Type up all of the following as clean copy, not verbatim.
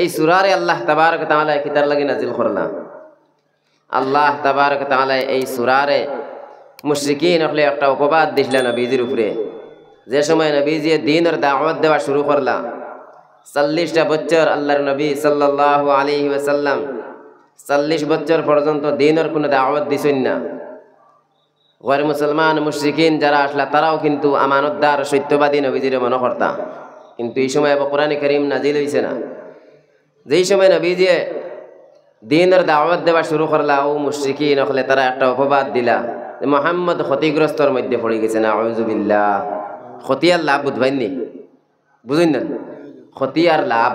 এই সূরারে আল্লাহ তাবারক ওয়া তাআলা কিতার লাগি নাজিল করলাম। আল্লাহ তাবারক ওয়া তাআলা এই সূরারে মুশরিকিন হলে একটা অপবাদ দিছিলেন নবীজির উপরে। যে সময় নবীজি দ্বীনের দাওয়াত দেওয়া শুরু করলা, 40টা বছর আল্লাহর নবী সাল্লাল্লাহু আলাইহি ওয়াসাল্লাম 40 বছর পর্যন্ত দ্বীনের কোনো দাওয়াত দিছেন না। গैर মুসলমান মুশরিকিন যারা আসলা তারাও কিন্তু আমানতদার সত্যবাদী নবীজির মনে করতা। কিন্তু এই সময় কোরআনে কারীম নাজিল হইছে না। যেই সময় নবীজি দ্বীনের দাওয়াত দেওয়া শুরু করলা, ও মুশরিকিন হলে তারা একটা অপবাদ দিলা যে মুহাম্মদ ক্ষতিগ্রস্তর মধ্যে পড়ে গেছে না। আউযু বিল্লাহ। ক্ষতি আর লাভ বুঝবাইনি, বুঝুন না? ক্ষতি আর লাভ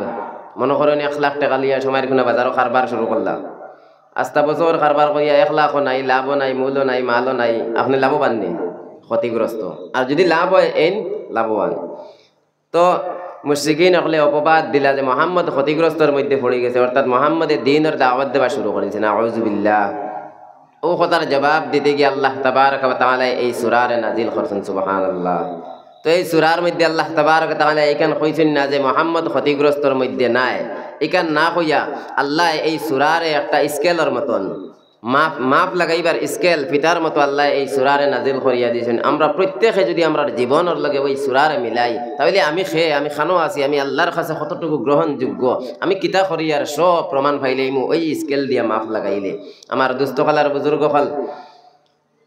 মনে করেন 1 লাখ টাকা লিয়া সময়ের কোনো বাজারও কারবার শুরু করলাম, আস্তা বছর কারবার করিয়া 1 লাখও নাই, লাভও নাই, মূলও নাই, মালও নাই, আপনি লাভবান নেই, ক্ষতিগ্রস্ত। আর যদি লাভ হয় এন লাভবান। তো মুশরিকিন হলে অপবাদ দিলা যে মুহাম্মদ ক্ষতিগ্রস্তর মধ্যে পড়ে গেছে, অর্থাৎ মুহাম্মদের দ্বীনের দাওয়াত দেওয়া শুরু করেছে না। আউযু বিল্লাহ। ও কথার জবাব দিতে গিয়ে আল্লাহ তাবারক ওয়া তাআলা এই সূরারে নাজিল করছেন। সুবহানাল্লাহ। তো এই সূরার মধ্যে আল্লাহ তাবারক ওয়া তাআলা এইখান কইছেন না যে মুহাম্মদ ক্ষতিগ্রস্তর মধ্যে নাই, এখান না কইয়া আল্লাহ এই সূরারে একটা স্কেলের মতন মাপ লাগাইবার স্কেল ফিতার মতো আল্লাহ এই সূরারে নাজিল করিয়া দিয়েছেন। আমরা প্রত্যেকে যদি আমরা জীবনের লগে ওই সূরারে মিলাই, তাহলে আমি খানো আছি, আমি আল্লাহর কাছে কতটুকু গ্রহণযোগ্য, আমি কিতা করিয়ার সব প্রমাণ পাইলেই ওই স্কেল দিয়া মাপ লাগাইলে। আমার দুস্থকালার বুজুর্গ হল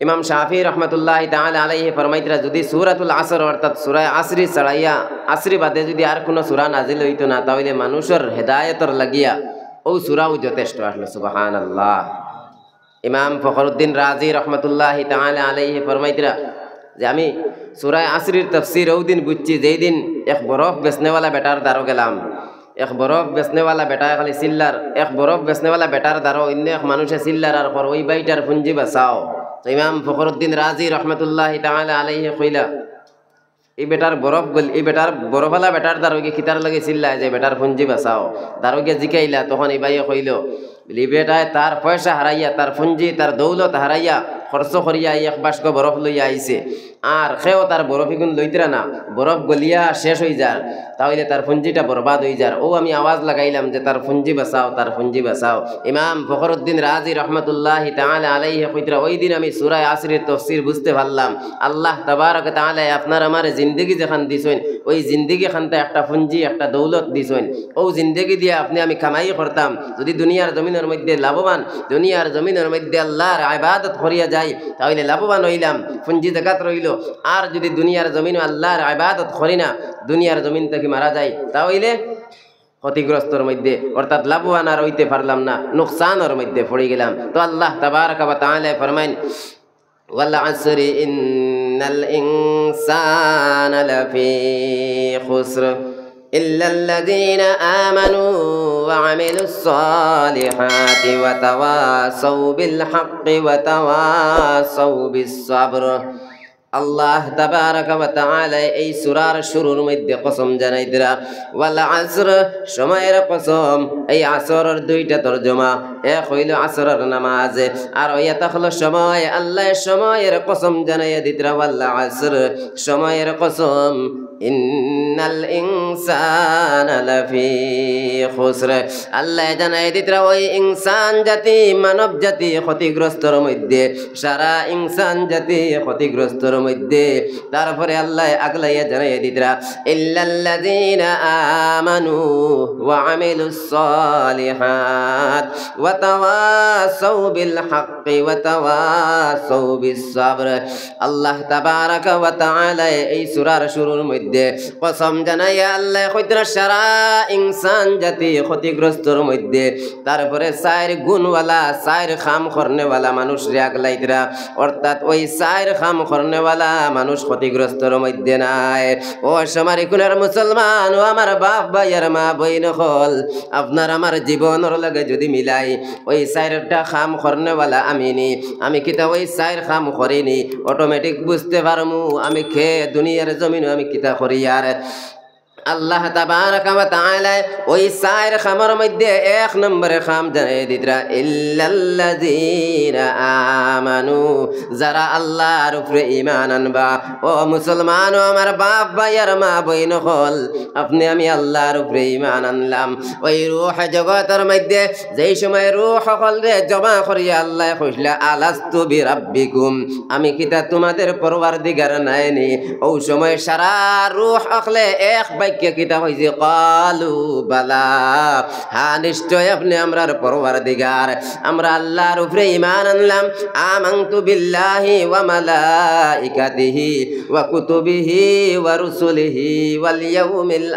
ইমাম শাফি রহমতুল্লাহি তাআলা আলাইহি ফরমাইতরা, যদি সূরাতুল আসর অর্থাৎ সূরা আসরি ছাড়াইয়া আসরি বাদে যদি আর কোনো সূরা নাজিল হইতো না, তাহলে মানুষের হেদায়েতর লাগিয়া ও সূরাও যথেষ্ট আসলো। সুবহানাল্লাহ। ইমাম ফখরুদ্দিন রাজি রহমতুল্লাহি তাআলা আলাইহি ফরমাইতরা যে আমি সূরা আসরির তাফসীর ওই দিন বুঝছি যেই দিন এক বরফ বেচনেওয়ালা বেটার দ্বারো গেলাম। এক বরফ বেচনেওয়ালা বেটা খালি চিল্লার, এক বরফ বেচনেওয়ালা বেটার দ্বারো অন্য এক মানুষে চিল্লার আর ওই বাইটার পুঞ্জি বাঁচাও। তো ইমাম ফখরুদ্দিন রাজি রহমতুল্লাহি তাআলা আলাইহি কইলা, এই বেটার বরফ গল, এই বেটার বরফওয়ালা বেটার দ্বারোগে কিতার লাগে চিল্লায় যে বেটার পুঞ্জি বাঁচাও। দ্বারোগে জিকাইলা, তখন এই বাইয়ে কইল বলি বেটায় তার পয়সা হারাইয়া, তার পুঞ্জি, তার দৌলত হারাইয়া খরচ করিয়া এক বাস্ক বরফ লইয়া আইছে, আর সেও তার বরফ এগুন লইতরা না, বরফ গলিয়া শেষ হয়ে যার, তাহলে তার পুঞ্জিটা বরবাদ হয়ে যার। ও আমি আওয়াজ লাগাইলাম যে তার পুঞ্জি বাঁচাও, তার পুঞ্জি বাঁচাও। ইমাম ফখরুদ্দিন রাজি রহমতুল্লাহি তাআলা আলাইহি কইতরা, ওই দিন আমি সূরা আসরের তাফসীর বুঝতে পারলাম। আল্লাহ তাবারক ওয়া তাআলা আপনার আমার জিন্দেগি যেখান দিছেন, ওই জিন্দেগি খানতে একটা পুঞ্জি, একটা দৌলত দিছেন। ও জিন্দেগি দিয়ে আপনি আমি কামাই করতাম, যদি দুনিয়ার জমিনের মধ্যে লাভবান, দুনিয়ার জমিনের মধ্যে আল্লাহর ইবাদত করিয়া যাই, তাহলে লাভবান হইলাম, পুঞ্জি জাকাত রইল। আর যদি দুনিয়ার জমিন আল্লাহর ইবাদত করি না, দুনিয়ার জমিন থেকে মারা যায়, তাহলে ক্ষতিগ্রস্তর মধ্যে অর্থাৎ লাভবান আর হইতে পারলাম না, নুকসানের মধ্যে পড়ে গেলাম। তো আল্লাহ তাবারক ওয়া তাআলা ফরমায়েন, ওয়াল আসরি ইন্নাল ইনসানা লাফি খুসর ইল্লাল্লাযীনা আমানু ওয়া আমিলুস সালিহাতি ওয়া তাওয়াসাউ বিল হাক্কি ওয়া তাওয়াসাউ বিস সাবর। আল্লাহ তাবারক ওয়া তাআলা এই সূরার শুরুর মধ্যে কসম জানাই দিরা, ওয়াল আসর, সময়ের কসম। এই আসরের দুইটা তরজমা, এক হইল আসরের নামাজ, আর ওইটা হলো সময়। আল্লাহ সময়ের কসম জানাই দিতরা, ওয়াল আসর, সময়ের কসম, ইন্নাল ইনসানা লাফি খুসর। আল্লাহ জানাই দিতরা ওই ইনসান জাতি, মানব জাতি ক্ষতিগ্রস্তর মধ্যে, সারা ইনসান জাতি ক্ষতিগ্রস্তর মধ্যে। তারপরে আল্লাহ আগলাইয়া জানাই দিতরা, ইল্লাল্লাযীনা আমানু ওয়া আমিলুস সালিহাত ওয়া তাওয়াসাউ বিল হাক্কি ওয়া তাওয়াসাউ বিস সাবর। আল্লাহ তাবারক ওয়া তাআলা এই সূরার শুরুর মধ্যে কসম জানাইয়া আল্লাহ কইতরা সারা ইনসান জাতি ক্ষতিগ্রস্তর মধ্যে। তারপরে 4 গুণওয়ালা, 4 খাম করনেওয়ালা মানুষ রে আগলাইতরা, অর্থাৎ ওই 4 খাম করনেওয়ালা মানুষ ক্ষতিগ্রস্তর মধ্যে নাই। ও সমারি কুনার মুসলমান, ও আমার বাপ ভাইয়ার মা বইন হল, আপনার আমার জীবনের লগে যদি মিলাই, ওই 4টা খাম করনেওয়ালা আমি কিতা ওই 4 খাম করিনি, অটোমেটিক বুঝতে পারমু আমি দুনিয়ার জমিন আমি কিতা করি। আর আল্লাহ তাবারাকা ওয়া তাআলা ওই চার খামের মধ্যে এক নম্বরে খাম জানিয়ে দিতরা ইল্লাল্লাযীনা আমানু, যারা আল্লাহর উপরে ঈমান আনবা। ও মুসলমান, ও আমার বাপ ভাই আর মা বইন হল, আপনি আমি আল্লাহর উপরে ঈমান আনলাম। ওই রূহ জগতের মধ্যে যেই সময় রূহ হল রে জমা করিয়া আল্লাহ কইলা আলাস্তু বিরাব্বিকুম, আমি কিতা তোমাদের পরওয়ারদিগার নাইনি? ওই সময় সারা রূহ হলে এক বাক্যে কিতা হইছে ক্বালু বালা, হ্যাঁ নিশ্চয় আপনি আমরার পরওয়ারদিগার, আমরা আল্লাহর উপরে ঈমান আনলাম। আমানতু বিল্লাহি ওয়া মালাইকাতিহি ওয়া কুতুবিহি ওয়া রুসুলিহি ওয়াল ইয়াউমিল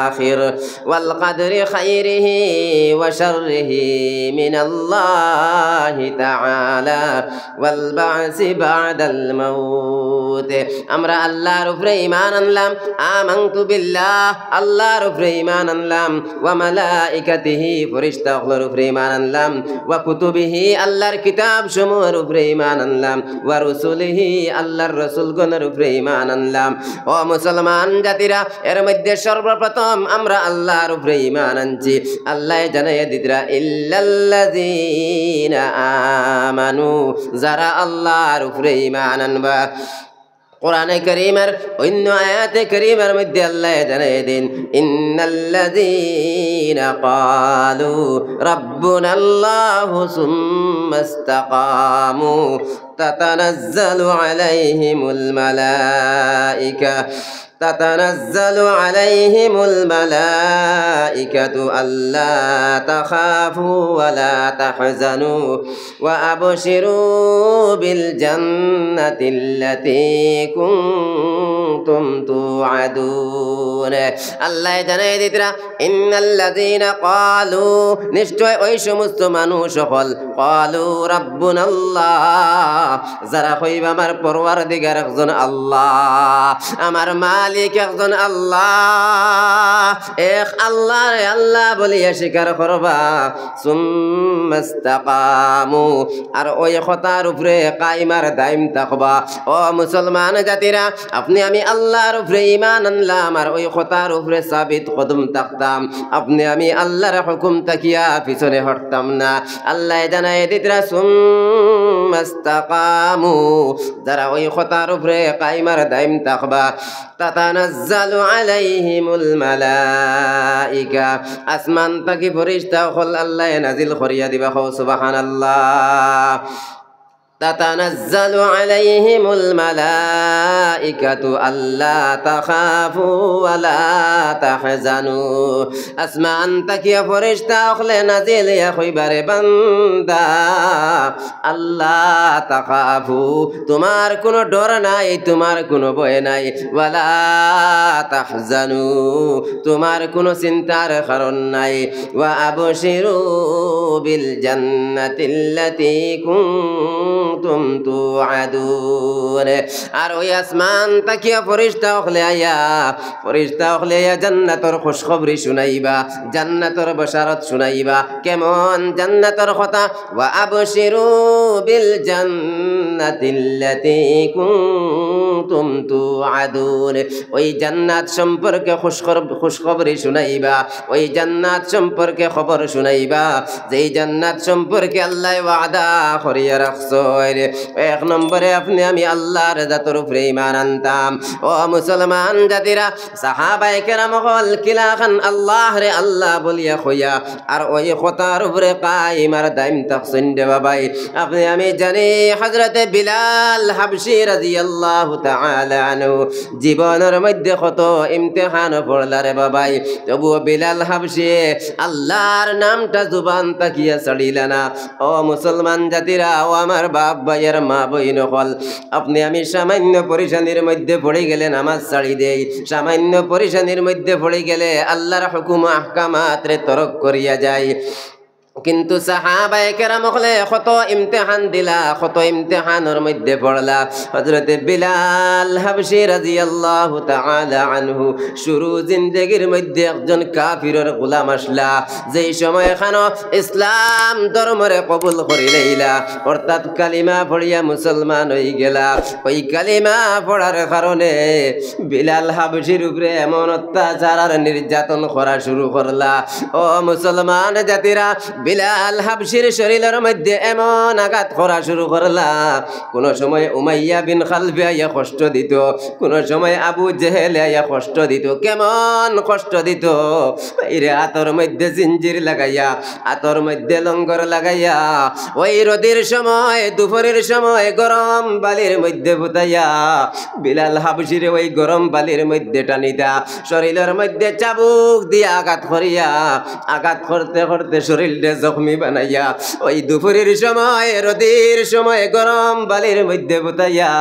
আখির ওয়াল কদরি খাইরিহি ওয়া শাররিহি মিনাল্লাহি তাআলা ওয়াল বা'সি বা'দাল মাউত। আমরা আল্লাহর উপরে ঈমান আনলাম। আমানতু বিল্লাহ, আল্লাহর উপরে ঈমান আনলাম। ওয়া মালাইকাতিহি, ফেরেশতাগুলোর উপরে ঈমান আনলাম। ওয়া কুতুবিহি, আল্লাহর কিতাব সমূহের উপরে ঈমান আনলাম। ওয়া রুসুলিহি, আল্লাহর রাসূলগণের উপরে ঈমান আনলাম। ও মুসলমান জাতিরা, এর মধ্যে সর্বপ্রথম আমরা আল্লাহর উপরে ঈমান আনছি। আল্লাহ জানাইয়া দিতরা ইল্লাল্লাযীনা আমানু, যারা আল্লাহর উপরে ঈমান আনবা। কোরআনে কারীমের অন্য আয়াতে কারীমের মধ্যে আল্লাহ জানাইয়া দিন ইন্নাল্লাযীনা ক্বালু রাব্বুনাল্লাহু সুম্মা ইসতাকামু তাতানাজ্জালু আলাইহিমুল মালাইকা تتنزل عليهم الملائكة ألا تخافوا ولا تحزنوا وأبشروا بالجنة التي كنتم توعدون। আল্লাহ জানাই দিতরা ইন্নাল্লাযীনা ক্বালু, নিশ্চয় ওই সমস্ত মানুষ সকল ক্বালু রাব্বুনাল্লাহ, যারা কইবা আমার পরওয়ারদিগার একজন আল্লাহ, আমার মালিক একজন আল্লাহ, এক আল্লাহ আল্লাহ বলিয়া স্বীকার করবা। সুম্মা ইসতাকামু, আর ওই কথার উপরে কায়েমার দাইম থাকবা। ও মুসলমান জাতিরা, আপনি আমি আল্লাহর উপরে ঈমান আনলাম আর ওই কথার উপরে সাবিত কদম থাকতাম, আপনি আমি আল্লাহর হুকুম তাকিয়া পিছনে হটতাম না। আল্লাহ জানাই দিতরা সুম্মা ইসতাকামু, যারা ওই কথার উপরে কায়েমার দাইম থাকবা। তাতানাজ্জালু আলাইহিমুল মালাইকা, আসমান তাকি ফেরেশতা হল আল্লাহ নাজিল করিয়া দিবা। সুবহানাল্লাহ। تتنزل عليهم الملائكة ألا تخافوا ولا تحزنوا, আসমান তাকিয়া ফেরেশতা হলে নাজিল ইয়া কইবারে বান্দা আল্লাহ তাখাফু, তোমার কোনো ডর নাই, তোমার কোনো ভয় নাই। ওয়ালা তাহজানু, তোমার কোনো চিন্তার কারণ নাই। ওয়া আবশিরু বিল জান্নাতিল্লাতী কুনতুম তুআদুন, আর ওই আসমান তাকিয়া ফেরেশতা হলে আয়া জান্নাতের খুশখবরি শুনাইবা, জান্নাতের বশারত শুনাইবা। কেমন জান্নাতের কথা? ওয়া আবশিরু বিল জান্নাতিল্লাতী কুনতুম তুআদুন, ওই জান্নাত সম্পর্কে খুশখবরি শুনাইবা, ওই জান্নাত সম্পর্কে খবর শুনাইবা, যেই জান্নাত সম্পর্কে আল্লাহ ওয়াদা করিয়া রাখছো। এক নম্বরে আপনি আমি আল্লাহর জাতের উপরে ঈমান আনতাম। ও মুসলমান জাতিরা, সাহাবায়ে কেরাম হল কিলাখান আল্লাহ রে আল্লাহ বলিয়া কইয়া আর ওই কথার উপরে কায়েমার দাইম থাকছেন রে বাবাই। আপনি আমি জানি হযরতে বিলাল হাবশী রাদিয়াল্লাহু তাআলা আনহু জীবনের মধ্যে কত ইমতিহান পড়লা রে বাবাই, তবুও বিলাল হাবশী আল্লাহর নামটা জুবান তাকিয়া ছাড়িলা না। ও মুসলমান জাতিরা, ও আমার বাপ ভাইয়ের মা বইন হল, আপনি আমি সামান্য পরেশানির মধ্যে পড়ে গেলে নামাজ ছাড়ি দেই, সামান্য পরেশানির মধ্যে পড়ে গেলে আল্লাহর হুকুম আহকামাত রে তরক করিয়া যায়। কিন্তু সাহাবায়ে কেরাম হলে কত ইমতিহান দিলা, কত ইমতিহানের মধ্যে পড়লা। হযরতে বিলাল হাবশী রাদিয়াল্লাহু তাআলা আনহু শুরু জিন্দেগির মধ্যে একজন কাফিরের গোলাম আসলা, যেই সময় খানো ইসলাম ধর্মরে কবুল করি লইলা, অর্থাৎ কালিমা পড়িয়া মুসলমান হয়ে গেলা। ওই কালিমা পড়ার কারণে বিলাল হাবশীর উপরে এমন অত্যাচার আর নির্যাতন করা শুরু করলা। ও মুসলমান জাতিরা, বিলাল হাবশীর শরীরের মধ্যে এমন আঘাত করা শুরু করলা। কোন সময় উমাইয়া বিন খালফে আইয়া কষ্ট দিত, কোন সময় আবু জেহেল আইয়া কষ্ট দিত। কেমন কষ্ট দিত! এরে আতর মধ্যে জিঞ্জির লাগাইয়া, আতর মধ্যে লঙ্গর লাগাইয়া, ওই রোদের সময় দুপুরের সময় গরম বালির মধ্যে ফুটাইয়া বিলাল হাবশীর ওই গরম বালির মধ্যে টানিতা, শরীরের মধ্যে চাবুক দিয়ে আঘাত করিয়া, আঘাত করতে করতে শরীরটা জখমি বানাইয়া ওই দুপুরের সময় রোদের সময় গরম বালির মধ্যে ফুটাইয়া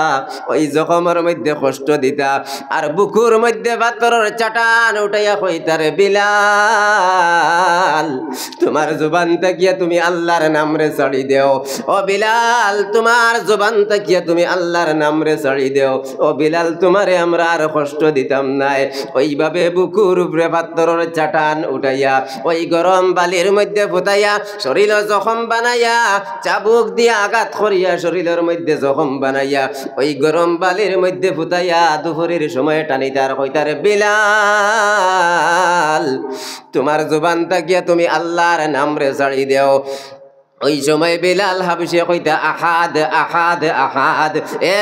ওই জখমের মধ্যে কষ্ট দিতা। আর বুকুর মধ্যে পাথরের চাটান উঠাইয়া কইতারে, বিলাল তোমার জবান তাকিয়া তুমি আল্লাহর নাম রে ছাড়ি দেও। ও বিলাল তোমার জবান তাকিয়া তুমি আল্লাহর নাম রে ছাড়ি দেও। ও বিলাল তোমারে আমরা আর কষ্ট দিতাম নাই। ওইভাবে বুকুর উপরে পাথরের চাটান উঠাইয়া ওই গরম বালির মধ্যে ফুটাইয়া শরীর জখম বানাইয়া, চাবুক দিয়া আঘাত করিয়া শরীরের মধ্যে জখম বানাইয়া ওই গরম বালির মধ্যে ফুটাইয়া দুপুরের সময় টানিতার কইতারে, বিলাল তোমার জবান তাকিয়া তুমি আল্লাহর নাম রে ছাড়ি দেও। ওই সময় বিলাল হাবশী কইতা, আহাদ আহাদ আহাদ,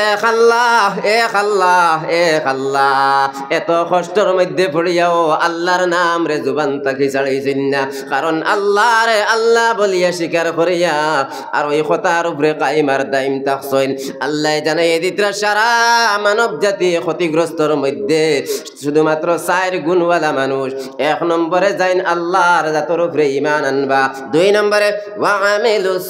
এক আল্লাহ এক আল্লাহ এক আল্লাহ। এত কষ্টর মধ্যে পড়িয়াও আল্লাহর নাম রে জুবান তাকি ছাড়াইছেন না, কারণ আল্লাহ রে আল্লাহ বলিয়া স্বীকার করিয়া আর ওই কথার উপরে কাইমার দাইম থাকছেন। আল্লাহ জানাই দিতরা সারা মানব জাতি ক্ষতিগ্রস্তর মধ্যে শুধুমাত্র 4 গুণওয়ালা মানুষ। 1 নম্বরে যাইন আল্লাহর জাতর উপরে ঈমান আনবা, 2 নম্বরে ওয়ামিলুস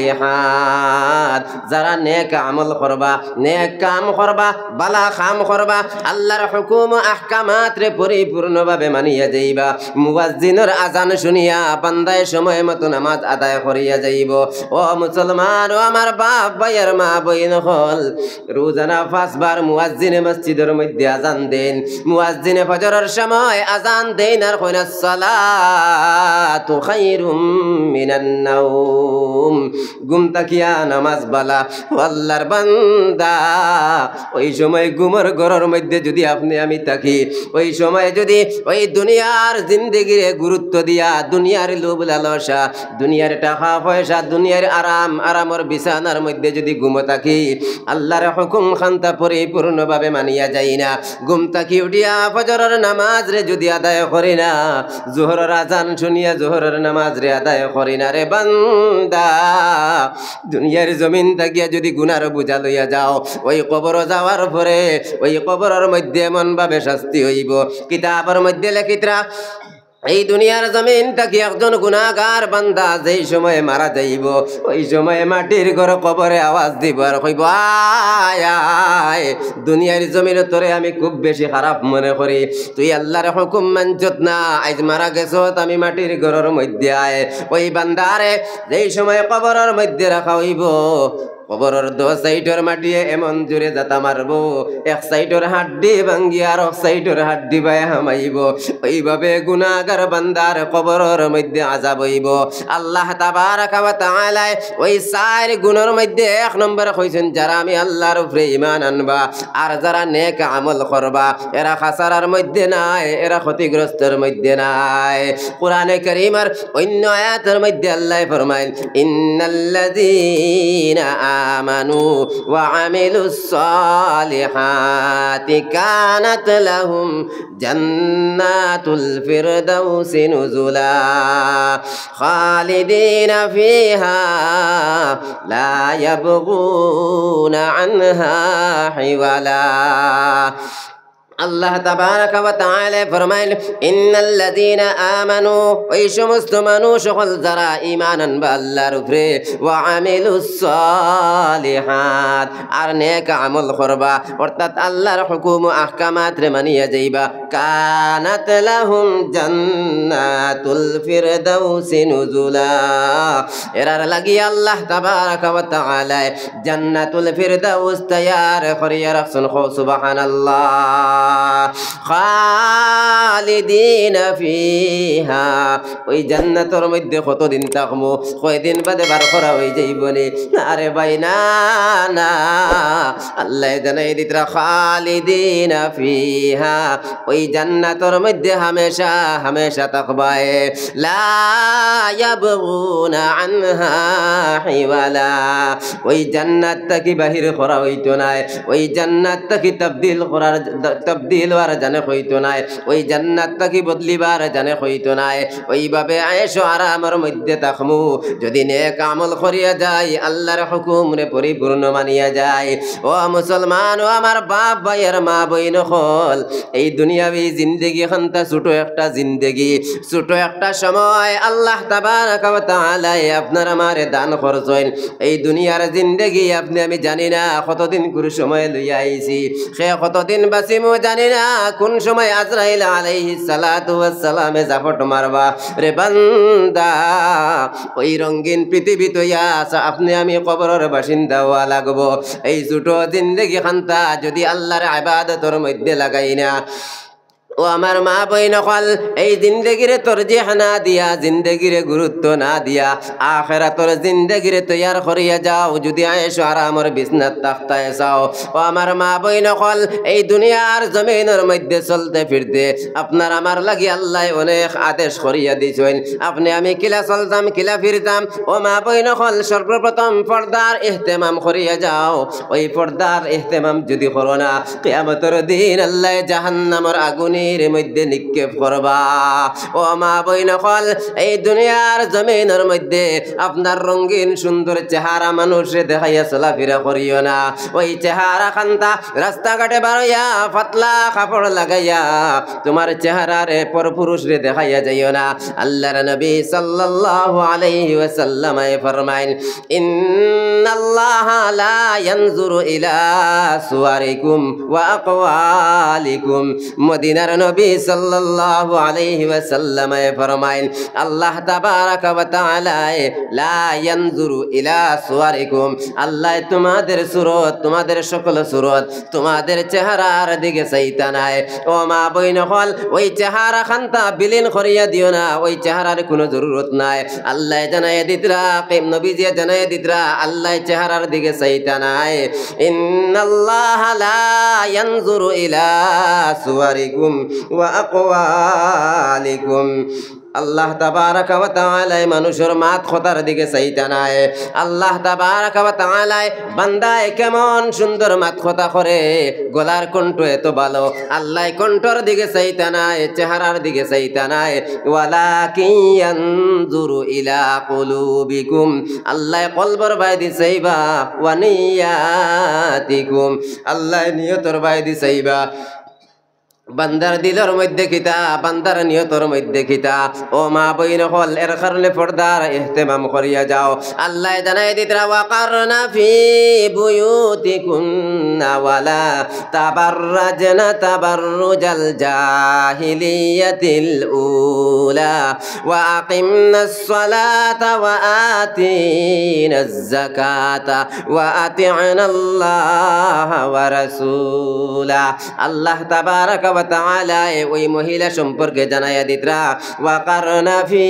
সালিহাত, যারা নেক আমল করবা, নেক কাম করবা, বালা কাম করবা, আল্লাহর হুকুম আহকামাত রে পরিপূর্ণভাবে মানিয়া যাইবা। মুয়াজ্জিনের আজান শুনিয়া বান্দায় সময় মতো নামাজ আদায় করিয়া যাইব। ও মুসলমান, ও আমার বাপ ভাইয়ের মা বইন হল, রোজানা 5 বার মুয়াজ্জিনে মসজিদের মধ্যে আজান দেন। মুয়াজ্জিনে ফজরের সময় আজান দেন আর কইনা সালাতু খায়রুম মিনান নাওম, ঘুম তাকিয়া নামাজ বালা। আল্লাহর বান্দা, ওই সময় ঘুমের ঘরের মধ্যে যদি আপনি আমি থাকি, ওই সময় যদি ওই দুনিয়ার জিন্দেগিরে গুরুত্ব দিয়া দুনিয়ার লোভ লালসা, দুনিয়ার টাকা পয়সা, দুনিয়ার আরাম, আরামের বিছানার মধ্যে যদি ঘুমো থাকি, আল্লাহর হুকুম খান্তা পরিপূর্ণভাবে মানিয়া যাই না, ঘুম থাকি উঠিয়া ফজরের নামাজ রে যদি আদায় করি না, জোহরের আজান শুনিয়া জোহরের নামাজ রে আদায় করি না রে বান্দা, দুনিয়ার জমিন থাকিয়া যদি গুনার বোঝা লইয়া যাও, ওই কবর যাওয়ার পরে ওই কবরের মধ্যে এমন ভাবে শাস্তি হইব। কিতাবের মধ্যে লেখিতরা, এই দুনিয়ার জমিন থাকি একজন গুনাহগার বান্দা যেই সময় মারা যাইব, ওই সময় মাটির ঘর কবরে আওয়াজ দিব আর কইব, আয় আয়, দুনিয়ার জমিন তোরে আমি খুব বেশি খারাপ মনে করি, তুই আল্লাহর হুকুম মানছত না, আজ মারা গেছত, আমি মাটির ঘরের মধ্যে আয়। ওই বান্দারে যেই সময় কবরের মধ্যে রাখা হইব, কবরের 2 সাইডের মাটিয়ে এমন জোরে জাতা মারব, 1 সাইডের হাড্ডি ভাঙ্গি আর 1 সাইডের হাড্ডি বাই হামাইব। ওইভাবে গুনাহগার বান্দার কবরের মধ্যে আযাব হইব। আল্লাহ তাবারাকা ওয়া তাআলা ওই 4 গুণের মধ্যে 1 নম্বরে কইছেন, যারা আমি আল্লাহর উপরে ঈমান আনবা আর যারা নেক আমল করবা, এরা খাসারার মধ্যে নাই, এরা ক্ষতিগ্রস্তের মধ্যে নাই। কোরআনে কারীমের অন্য আয়াতের মধ্যে আল্লাহ ফরমায়, ইন্নাল্লাযীনা آمنوا وعملوا الصالحات كانت لهم جنات الفردوس نزلا خالدين فيها لا يبغون عنها حولا। আল্লাহ তাবারাকা ওয়া তাআলা ফরমাইল ইন্নাল্লাযীনা আমানু ওই সমস্ত মানুষ হল যারা ঈমান আনবে আল্লাহর উপরে ওয়া আমিলুস সালিহাত আর নেক আমল করবা অর্থাৎ আল্লাহর হুকুম ও আহকামাত রে মানিয়া যাইবা কানাত লাহুম জান্নাতুল ফিরদাউসি নুজুলা এরার লাগি আল্লাহ তাবারাকা ওয়া তাআলা জান্নাতুল ফিরদাউস তৈয়ার করিয়া রাখছেন সুবহানাল্লাহ খালিদিনা ফিহা ওই জান্নাতের মধ্যে কতদিন থাকবো কয়দিন বাদে বার করা হয়ে যাইবনি আরে ভাই না না আল্লাহ জানাই দিতরা খালিদিনা ফিহা ওই জান্নাতের মধ্যে হামেশা হামেশা থাকবায় লা ইয়াবগুনা আনহা হিওয়ালা ওই জান্নাত থেকে বাহির করা হইতো না ওই জান্নাত থেকে তবদিল আর জানে হইতো নাই ওই জান্নাত তাকি বদলিবার জানে হইতো নাই ওইভাবে আয়েশো আরামের মধ্যে থাকমু যদি নেক আমল করিয়া যায় আল্লাহর হুকুম রে পরিপূর্ণ মানিয়া যায় ও মুসলমান ও আমার বাপ ভাইয়ের মা বইন হল এই দুনিয়াবি জিন্দেগি খান্তা ছোট একটা জিন্দেগি ছোট একটা সময় আল্লাহ তাবারাকা ওয়া তাআলা আপনার আমারে দান করছেন এই দুনিয়ার জিন্দেগি আপনি আমি জানি না কতদিন করে সময় লইয়া আইছি সে কতদিন বাঁচিমু জানি না কোন সময় আজরাইল আলাইহিস সালাতু ওয়াস সালামে জাফট মারবা রে বান্দা ওই রঙিন পৃথিবী তৈয়া আপনি আমি কবরের বাসিন্দা হওয়া লাগবো এই ছোট জিন্দেগি খান্তা যদি আল্লাহর ইবাদতের মধ্যে লাগাই না ও আমার মা বইন হল এই জিন্দেগিরে তরজিহ না দিয়া জিন্দেগিরে গুরুত্ব না দিয়া আখিরাতের জিন্দেগিরে তৈয়ার করিয়া যাও যদি আয়েশো আরামের বিছনাত তাখতায় যাও ও আমার মা বইন হল এই দুনিয়ার জমিনের মধ্যে চলতে ফিরতে আপনার আমার লাগি আল্লাহ অনেক আদেশ করিয়া দিয়েছেন আপনি আমি কিলা চলতাম কিলা ফিরতাম ও মা বইন হল সর্বপ্রথম পর্দার ইহতেমাম করিয়া যাও ওই পর্দার ইহতেমাম যদি করো না কিয়ামতের দিন আল্লাহ জাহান্নামের আগুনে মধ্যে নিক্ষেপ করবা ও মা বইন হল এই দুনিয়ার জমিনের মধ্যে আপনার রঙিন সুন্দর চেহারা মানুষে দেখাইয়া চলাফেরা করিও না ওই চেহারা খান্তা রাস্তাঘাটে বারইয়া পাতলা কাপড় লাগাইয়া তোমার চেহারারে পরপুরুষ রে দেখাইয়া যাইও না আল্লাহর নবী সাল্লাল্লাহু আলাইহি ওয়াসাল্লাম ফরমাইন ইন্নাল্লাহা লা ইয়ানজুরু ইলা সুওয়ারিকুম ওয়া আকওয়ালিকুম মদিনার নবী সাল্লাল্লাহু আলাইহি ওয়াসাল্লাম ফরমাইন আল্লাহ তাবারাকা ওয়া তাআলা লা ইয়ানজুরু ইলা সুওয়ারিকুম আল্লাহ তোমাদের সুরত তোমাদের সকল সুরত তোমাদের চেহারার দিকে চাইতা নাই ও মা বইন হল ওই চেহারা খান্তা বিলীন করিয়া দিও না ওই চেহারার কোনো জরুরত নাই আল্লাহ জানায় দিতরা নবীজি জানায় দিতরা আল্লাহ চেহারার দিকে চাইতা নাই ইন্নাল্লাহা লা ইয়ানজুরু ইলা সুওয়ারিকুম ওয়া আকওয়ালিকুম আল্লাহ তাবারাকা ওয়া তাআলা মানুষের মাত খতার দিকে চাইতা নাই আল্লাহ তাবারাকা ওয়া তাআলা বান্দায় কেমন সুন্দর মাত খতা করে গলার কণ্ঠ এত ভালো আল্লাহ কণ্ঠর দিকে চাইতা নাই চেহারার দিকে চাইতা নাই ওয়ালাকিন ইয়ানজুরু ইলা কুলুবিকুম আল্লাহ কলবর বাইদি চাইবা ওয়া নিয়াতিকুম আল্লাহ নিয়তর বাইদি চাইবা বান্দার দিলের মধ্যে কিতা বান্দার নিয়তর মধ্যে কিতা ও মা বইন হল এর কারণে পর্দার ইহতেমাম করিয়া যাও আল্লাহ জানাই দিতরা ওয়াকারনা ফি বুয়ুতিকুন্না ওয়ালা তাবাররাজনা তাবাররুজাল জাহিলিয়াতিল উলা ওয়া আকিমনাস সালাতা ওয়া আতিনাজ যাকাতা ওয়া আতি'নাল্লাহা ওয়া রাসূলা আল্লাহ তাবারাকা ওয়া তাআলা ওই মহিলা সম্পর্কে জানায়া দিতরা ওয়াকারনা ফি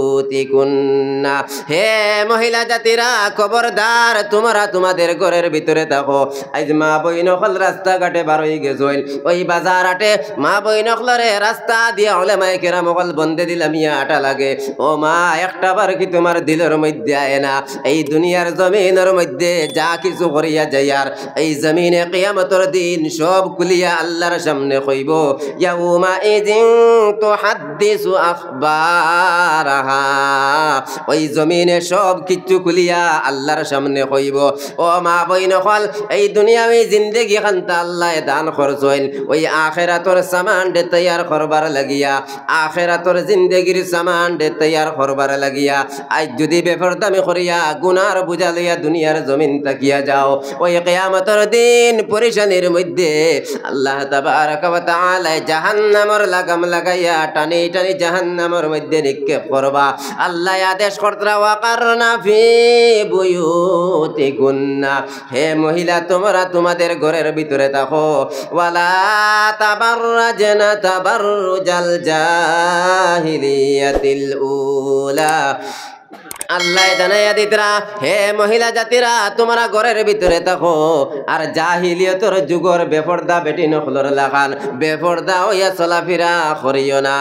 বুয়ুতিকুন্না হে মহিলা জাতিরা খবরদার তোমরা তোমাদের ঘরের ভিতরে থাকো আজ মা বইন হল রাস্তাঘাটে বার হয়ে গেছইল ওই বাজার হাটে মা বইন হলরে রাস্তা দিয়া উলামায়ে কেরাম হল বন্ধে দিলাম ইয়া আটা লাগে ও মা একটা বার কি তোমার দিলের মধ্যে আয় না এই দুনিয়ার জমিনের মধ্যে যা কিছু করিয়া যায় আর এই জমিনে কিয়ামতের দিন সব খুলিয়া আল্লাহর সামনে কইব ইয়াউমা ইযিন তুহাদ্দিসু আখবারাহা ওই জমিনে সব কিছু খুলিয়া আল্লাহর সামনে কইব ও মা বইন হল এই দুনিয়াবি জিন্দেগি খানতা আল্লাহ দান করছইন ওই আখিরাতর সামান দে তৈয়ার করবার লাগিয়া আখিরাতর জিন্দেগির সামান দে তৈয়ার করবার লাগিয়া আজ যদি বেপরদামি করিয়া গুনার বুঝা লইয়া দুনিয়ার জমিন তাকিয়া যাও ওই কিয়ামতের দিন পরিশানির মধ্যে আল্লাহ তাবারাক ওয়া তাআলা জাহান্নামের লাগাম লাগাইয়া টানি টানি জাহান্নামের মধ্যে নিক্ষেপ করবা আল্লাহ আদেশ করতরা ওয়াকারনা ফি বুয়ুতিকুন্না হে মহিলা তোমরা তোমাদের ঘরের ভিতরে থাকো ওয়ালা তাবাররাজনা তাবাররুজাল জাহিলিয়াতিল উলা আল্লাহ জানাইয়া দিতরা হে মহিলা জাতিরা তোমরা ঘরের ভিতরে থাকো আর জাহিলিয়তর যুগর বেপরদা বেটি নখলর লাগান বেপরদা হইয়া চলাফেরা করিও না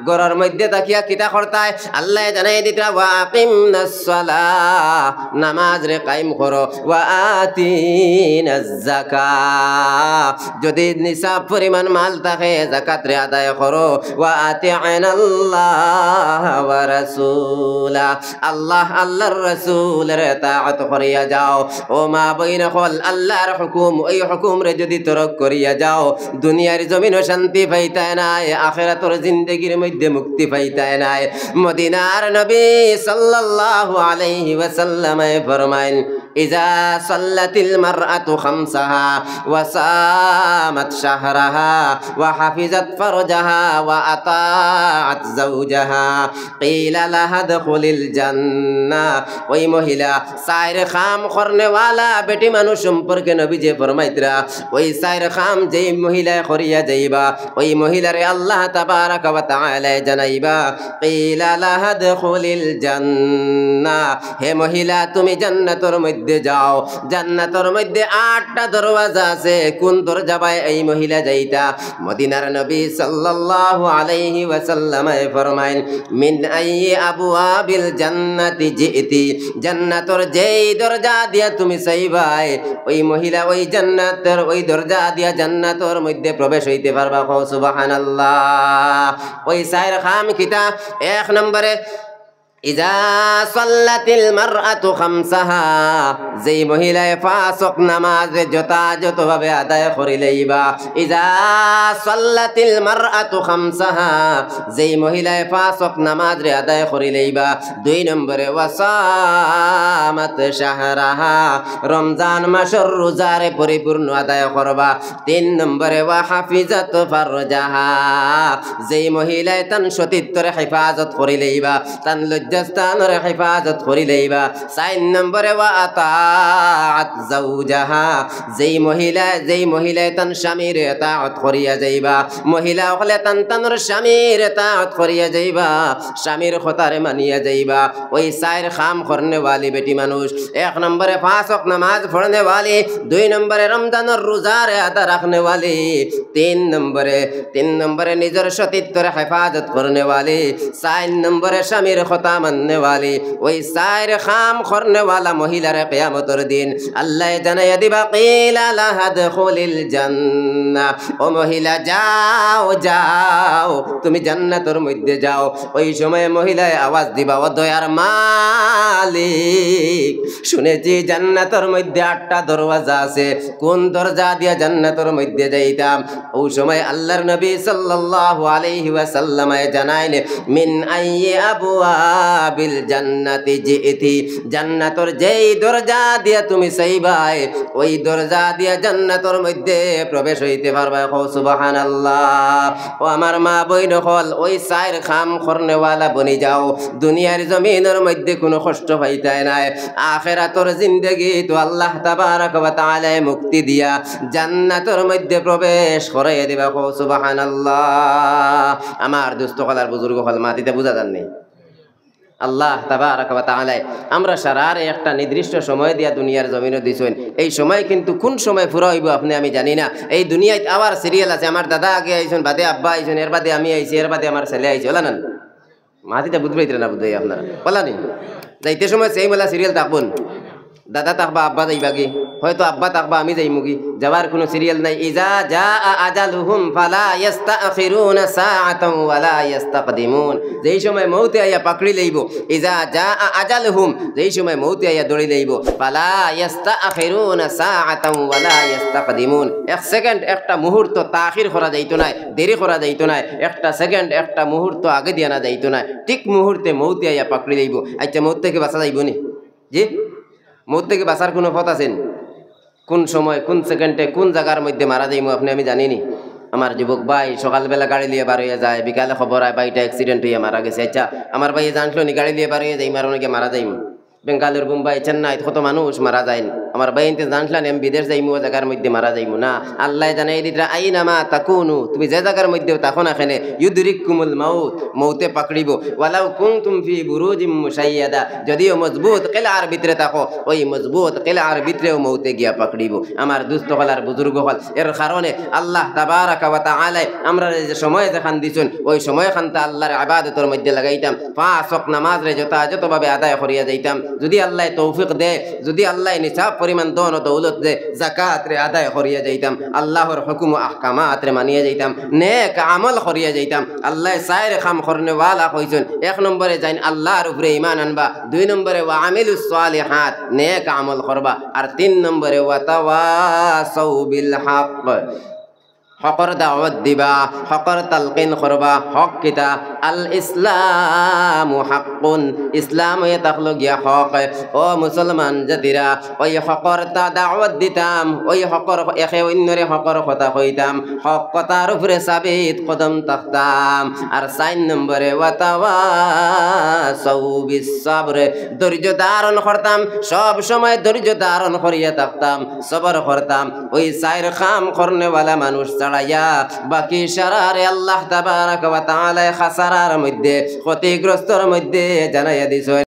ঘরের মধ্যে তাকিয়া কিতা করতায় আল্লাহ জানাইয়া দিতরা ওয়া আকিমনাস সালাহ নামাজ রে কায়েম করো ওয়া আতিনাজ যাকাত যদি নিসাব পরিমাণ মাল থাকে যাকাত রে আদায় করো ওয়া আতিআনাল্লাহ ওয়া রাসূলা আল্লাহ আল্লাহর রাসূলের তাআত করিয়া যাও ও মা বইন হল আল্লাহর হুকুম ওই হুকুম রে যদি তরক করিয়া যাও দুনিয়ার জমিনও শান্তি পাইতায় নাই আখিরাতের জিন্দেগির মধ্যে মুক্তি পাইতায় নাই মদিনার নবী সাল্লাল্লাহু আলাইহি ওয়াসাল্লাম ফরমাইন ইজা সাল্লাতিল মারআতু খামসাহা ওয়া সামাত শাহরাহা ওয়া হাফিজাত ফারজাহা ওয়া আতাআত যাওজাহা কিলা লাহা দুখুলিল জান্নাহ ওই মহিলা সাইর খাম করনে ওয়ালা বেটি মানুষ সম্পর্কে নবী যে ফরমাইতরা ওই সাইর খাম যেই মহিলা করিয়া যাইবা ওই মহিলারে আল্লাহ তাবারাক ওয়া তাআলা জানাইবা কিলা লাহা দুখুলিল জান্নাহ হে মহিলা তুমি জান্নাতের মধ্যে যাও জান্নাতের মধ্যে 8টা দরওয়াজা আছে কোন দরজা বাই এই মহিলা যাইতা মদিনার নবী সাল্লাল্লাহু আলাইহি ওয়াসাল্লাম ফরমাইন মিন আইয়ি আবওয়াবিল জান্নাতি জিতি জান্নাতের যেই দরজা দিয়া তুমি চাইবাই ওই মহিলা ওই জান্নাতের ওই দরজা দিয়া জান্নাতের মধ্যে প্রবেশ হইতে পারবা সুবহানাল্লাহ ওই সাইর খাম কিতা এক নম্বরে ইজা সাল্লাতিল মারআতু খামসাহা যেই মহিলায় পাঁচ ওয়াক্ত নামাজ যথাযথভাবে আদায় করিলেইবা ইজা সাল্লাতিল মারআতু খামসাহা যেই মহিলায় পাঁচ ওয়াক্ত নামাজ রে আদায় করিলেইবা দুই নম্বরে ওয়াসামাত শাহরাহা রমজান মাসের রোজারে পরিপূর্ণ আদায় করবা তিন নম্বরে ওয়া হাফিজাত ফারজাহা যেই মহিলায় তান সতীত্বরে হেফাজত করিলেইবা তান লজ্জাস্থানের হেফাজত করিলেইবা চার নম্বরে ওয়া আতাআত যাওজাহা যেই মহিলায় তান স্বামীর এতাআত করিয়া যাইবা মহিলা হলে তানোর স্বামীর এতাআত করিয়া যাইবা স্বামীর কথারে মানিয়া যাইবা ওই চার খাম করনে वाली বেটি মানুষ এক নম্বরে পাঁচ ওয়াক্ত নামাজ পড়নে वाली দুই নম্বরে রমজানের রোজারে আদা রাখনে वाली তিন নম্বরে নিজের সতীত্বরে হেফাজত করনে वाली চার নম্বরে স্বামীর কথা মাননে वाली ওই চার খাম করনে वाला মহিলারে কিয়ামতের দিন আল্লাহ জানাইয়া দিবা কিলা লাহা দুখুলিল জান্নাহ ও মহিলা যাও যাও তুমি জান্নাতের মধ্যে যাও ওই সময় মহিলায় আওয়াজ দিবা ও দয়ার মালিক শুনেছি জান্নাতের মধ্যে 8টা দরওয়াজা আছে কোন দরজা দিয়া জান্নাতের মধ্যে যাইতাম ওই সময় আল্লাহর নবী সাল্লাল্লাহু আলাইহি ওয়াসাল্লাম জানাইন মিন আইয়ি আবওয়াবিল জান্নাতি জিতি জান্নাতের যেই দরজা দিয়া তুমি চাইবাই ওই দরজা দিয়া জান্নাতের মধ্যে প্রবেশ হইতে পারবা সুবহানাল্লাহ ও আমার মা বইন হল ওই চার খাম করনেওয়ালা বনি যাও দুনিয়ার জমিনের মধ্যে কোনো কষ্ট পাইতাই নাই আখিরাতের জিন্দেগি তো আল্লাহ তাবারাক ওয়া তাআলা মুক্তি দিয়া জান্নাতের মধ্যে প্রবেশ করাইয়া দিবা সুবহানাল্লাহ আমার দোস্ত হলার বুজুর্গ হল মাটিতে বুঝা জাননি আল্লাহ তাবারাক ওয়া তাআলা আমরা সারার একটা নির্দিষ্ট সময় দিয়া দুনিয়ার জমিনে দিছেন এই সময় কিন্তু কোন সময় পুরা হইব আপনি আমি জানি না এই দুনিয়ায় আবার সিরিয়াল আছে আমার দাদা আগে আইছেন বাদে আব্বা আইছেন এর বাদে আমি আইছি এর বাদে আমার ছেলে আইছে বলা না মাটিতে বুঝবাইতে না বুঝাই আপনারা বলা নেই যাইতে সময় সেই মেলা সিরিয়াল থাকুন দাদা থাকবা আব্বা যাইবা কি, হয়তো আব্বা থাকবা আমি যাইমু কি, যাওয়ার কোনো সিরিয়াল নাই। ইজা জা আজালুহুম ফালা ইস্তাখিরুনা সাআতান ওয়ালা ইস্তাকদিমুন, যেই সময় মৌতে আইয়া পাকড়ি লইব, ইজা জা আজালুহুম, যেই সময় মৌতে আইয়া দড়ি লইব, ফালা ইস্তাখিরুনা সাআতান ওয়ালা ইস্তাকদিমুন, এক সেকেন্ড একটা মুহূর্ত তাখির করা যাইতো না, দেরি করা যাইতো না, একটা সেকেন্ড একটা মুহূর্ত আগে দিয়া না যাইতো না, ঠিক মুহূর্তে মৌতে আইয়া পাকড়ি লইব। আচ্ছা মৌত থেকে বাঁচা যাইব নি? জি, মৌত থেকে বাঁচার কোনো পথ আছেন? কোন সময় কোন সেকেন্ডে কোন জায়গার মধ্যে মারা যাইমু আপনি আমি জানিনি। আমার যুবক ভাই সকালবেলা গাড়ি লিয়ে বার হয়ে যায়, বিকালে খবর হয় ভাইটা অ্যাক্সিডেন্ট হয়ে মারা গেছে। আচ্ছা আমার ভাই জানলো নি গাড়ি লিয়ে বার হয়ে যাই মারো নাকি মারা যাইমু? বেঙ্গালুর মুম্বাই চেন্নাই কত মানুষ মারা যায়, আমার ভাই ইনতে জানলেন আমি বিদেশ যাইমু জায়গার মধ্যে মারা যাইমু না, আল্লাহ জানাই দিতরা আইনামা তাকুনু, তুমি যে জায়গার মধ্যে থাকো না এখানে ইউদরিকুমুল মাউত, মৌতে পাকড়িব, ওয়ালাউ কুনতুম ফি বুরুজিম মুশাইয়াদা, যদিও মজবুত কিলার ভিতরে থাকো ওই মজবুত কিলার ভিতরেও মৌতে গিয়া পাকড়িব। আমার দুস্থ হলার বুজুর্গ হল, এর কারণে আল্লাহ তাবারাকা ওয়া তাআলা আমরা যে সময় যেখান দিছুন ওই সময় খানটা আল্লাহর ইবাদতের মধ্যে লাগাইতাম, পাঁচ ওয়াক্ত নামাজ রে যথাযথভাবে আদায় করিয়া যাইতাম। যদি আল্লাহ তৌফিক দে, যদি আল্লাহ নিসাব পরিমাণ দন ও দৌলত দে, যাকাত রে আদায় করিয়া যাইতাম, আল্লাহর হুকুম ও আহকামাত রে মানিয়া যাইতাম, নেক আমল করিয়া যাইতাম। আল্লাহ সাইর খাম করনে ওয়ালা কইছেন, এক নম্বরে যাইন আল্লাহর উপরে ঈমান আনবা, দুই নম্বরে ওয়া আমিলুস সালিহাত নেক আমল করবা, আর তিন নম্বরে ওয়া তাওয়াসাউ বিল হক, হকর দাওয়াত দিবা, হকর তালকিন করবা। হক কিতা? আল ইসলামু হাক্কুন, ইসলাম এ তাকলো গিয়া হক। ও মুসলমান জাতিরা ওই হকর তা দাওয়াত দিতাম, ওই হকর একে অন্যরে হকর কথা কইতাম, হক কথার উপরে সাবিত কদম থাকতাম। আর ৪ নম্বরে ওয়া তাওয়াসাউ বিস সাবর, ধৈর্য ধারণ করতাম, সব সময় ধৈর্য ধারণ করিয়া থাকতাম, সবর করতাম। ওই ৪ কাম করনেওয়ালা মানুষ ছাড়াইয়া বাকি সারারে আল্লাহ তাবারাকা ওয়া তাআলা খাসারার মধ্যে ক্ষতিগ্রস্তর মধ্যে জানাইয়া দিছেন।